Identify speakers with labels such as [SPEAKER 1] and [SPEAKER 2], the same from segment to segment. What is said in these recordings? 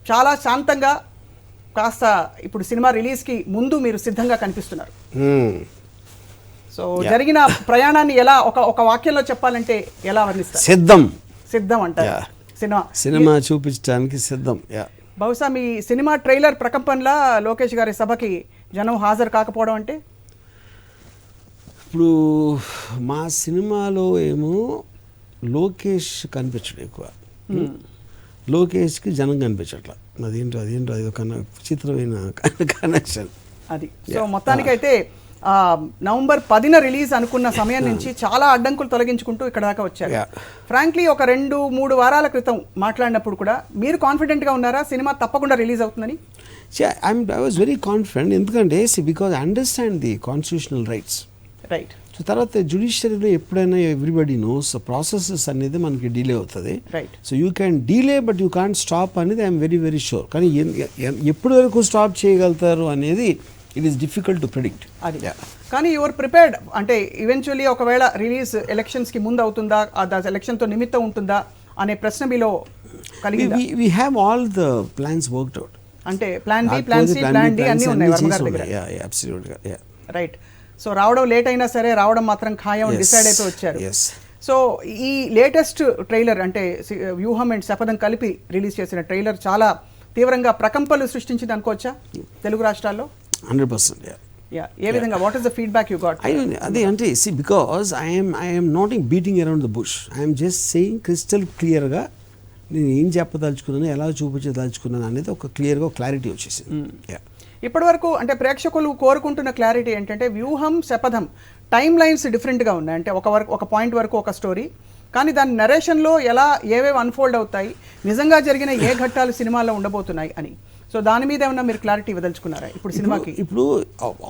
[SPEAKER 1] చాలా శాంతంగా కాస్త ఇప్పుడు సినిమా రిలీజ్కి ముందు మీరు సిద్ధంగా కనిపిస్తున్నారు. సో జరిగిన ప్రయాణాన్ని ఎలా ఒక వాక్యంలో చెప్పాలంటే ఎలా వర్ణిస్తారు? సిద్ధం అంటారు.
[SPEAKER 2] సినిమా చూపించడానికి సిద్ధం.
[SPEAKER 1] బహుశా మీ సినిమా ట్రైలర్ ప్రకంపనలా లోకేష్ గారి సభకి జనం హాజరు కాకపోవడం అంటే?
[SPEAKER 2] ఇప్పుడు మా సినిమాలో ఏమో లోకేష్ కనిపించడం ఎక్కువ, లోకేష్కి జనం కనిపించట్లా. అదేంటో అది ఒక విచిత్రమైన కనెక్షన్
[SPEAKER 1] అది. సో మొత్తానికైతే నవంబర్ 10న రిలీజ్ అనుకున్న సమయం నుంచి చాలా అడ్డంకులు తొలగించుకుంటూ ఇక్కడ దాకా వచ్చారు. ఫ్రాంక్లీ ఒక 2-3 వారాల క్రితం మాట్లాడినప్పుడు కూడా మీరు కాన్ఫిడెంట్గా ఉన్నారా సినిమా తప్పకుండా రిలీజ్ అవుతుందని?
[SPEAKER 2] ఐ వాజ్ వెరీ కాన్ఫిడెంట్, ఎందుకంటే because I understand the constitutional rights.
[SPEAKER 1] Right.
[SPEAKER 2] So తర్వాత జ్యుడిషియరీలో ఎప్పుడైనా ఎవ్రీబడి నోస్ ప్రాసెసెస్ అనేది మనకి డిలే అవుతుంది.
[SPEAKER 1] Right.
[SPEAKER 2] So you can delay but you can't stop అనేది ఐఎమ్ వెరీ వెరీ షూర్. కానీ ఎప్పటి వరకు స్టాప్ చేయగలుగుతారు అనేది it is difficult to predict.
[SPEAKER 1] అది కానీ యువర్ ప్రిపేర్డ్ అంటే ఈవెన్చువల్లీ ఒకవేళ రిలీజ్ ఎలక్షన్స్కి ముందు అవుతుందా, ఎలక్షన్తో నిమిత్తం ఉంటుందా అనే ప్రశ్న మీలో కలిగిందా?
[SPEAKER 2] We have all the plans worked out.
[SPEAKER 1] అంటే plan B, plan C, plan D అన్నీ ఉన్నాయి వర్మ గారి దగ్గర.
[SPEAKER 2] Absolutely.
[SPEAKER 1] రైట్. సో రావడం లేట్ అయినా సరే రావడం మాత్రం ఖాయం డిసైడ్ అయిపోయి వచ్చారు. సో ఈ లేటెస్ట్ ట్రైలర్ అంటే వ్యూహం అండ్ శపథం కలిపి రిలీజ్ చేసిన ట్రైలర్ చాలా తీవ్రంగా ప్రకంపనలు సృష్టించింది అనుకోవచ్చా తెలుగు రాష్ట్రాల్లో?
[SPEAKER 2] 100%.
[SPEAKER 1] ఏ విధంగా? What is the feedback you got?
[SPEAKER 2] అదే అంటే because I'm not beating around the bush, I'm just saying crystal క్లియర్గా నేను ఏం చెప్పదలుచుకున్నాను, ఎలా చూపించదలుచుకున్నాను అనేది ఒక క్లియర్గా క్లారిటీ వచ్చేసింది.
[SPEAKER 1] ఇప్పటి వరకు అంటే ప్రేక్షకులు కోరుకుంటున్న క్లారిటీ ఏంటంటే వ్యూహం శపథం టైమ్ లైన్స్ డిఫరెంట్గా ఉన్నాయి. అంటే ఒక పాయింట్ వరకు ఒక స్టోరీ, కానీ దాని నరేషన్లో ఎలా ఏవేవి అన్ఫోల్డ్ అవుతాయి, నిజంగా జరిగిన ఏ ఘట్టాలు సినిమాలో ఉండబోతున్నాయి అని. సో దాని మీద ఏమన్నా మీరు క్లారిటీ ఇవ్వదలుచుకున్నారా ఇప్పుడు సినిమాకి?
[SPEAKER 2] ఇప్పుడు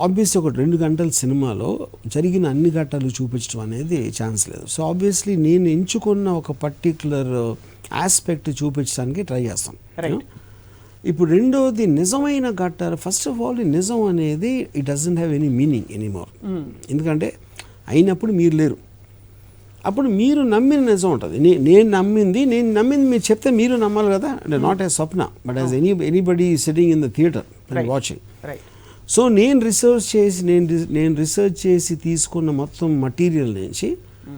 [SPEAKER 2] ఆబ్వియస్లీ ఒక 2 గంటల సినిమాలో జరిగిన అన్ని ఘట్టాలు చూపించడం అనేది ఛాన్స్ లేదు. సో ఆబ్వియస్లీ నేను ఎంచుకున్న ఒక పర్టిక్యులర్ ఆస్పెక్ట్ చూపించడానికి ట్రై చేస్తాను. ఇప్పుడు రెండోది నిజమైన ఘట్టాలు. ఫస్ట్ ఆఫ్ ఆల్ నిజం అనేది it doesn't have any meaning anymore. ఎందుకంటే అయినప్పుడు మీరు లేరు, అప్పుడు మీరు నమ్మిన నిజం ఉంటుంది. నేను నమ్మింది మీరు చెప్తే మీరు నమ్మాలి కదా. అంటే not as Swapna but as anybody sitting in the theatre watching. So నేను రీసెర్చ్ చేసి తీసుకున్న మొత్తం మటీరియల్ నుంచి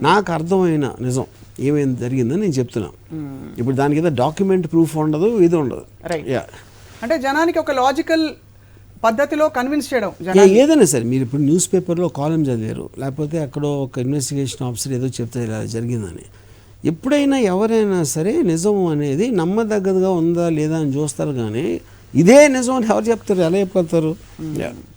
[SPEAKER 2] నాకు అర్థమైన నిజం ఏమైనా జరిగిందని నేను చెప్తున్నా. ఇప్పుడు దానికి ఏదో డాక్యుమెంట్ ప్రూఫ్ ఉండదు, ఇది ఉండదు.
[SPEAKER 1] అంటే జనానికి ఒక లాజికల్ పద్ధతిలో కన్విన్స్ చేయడం.
[SPEAKER 2] ఏదైనా సరే మీరు ఇప్పుడు న్యూస్ పేపర్లో కాలం చదివారు, లేకపోతే అక్కడ ఒక ఇన్వెస్టిగేషన్ ఆఫీసర్ ఏదో చెప్తే ఇలా జరిగిందని, ఎప్పుడైనా ఎవరైనా సరే నిజం అనేది నమ్మదగ్గదుగా ఉందా లేదా అని చూస్తారు. కానీ ఇదే నిజం అని ఎవరు చెప్తారు, ఎలా చెప్పగలుగుతారు?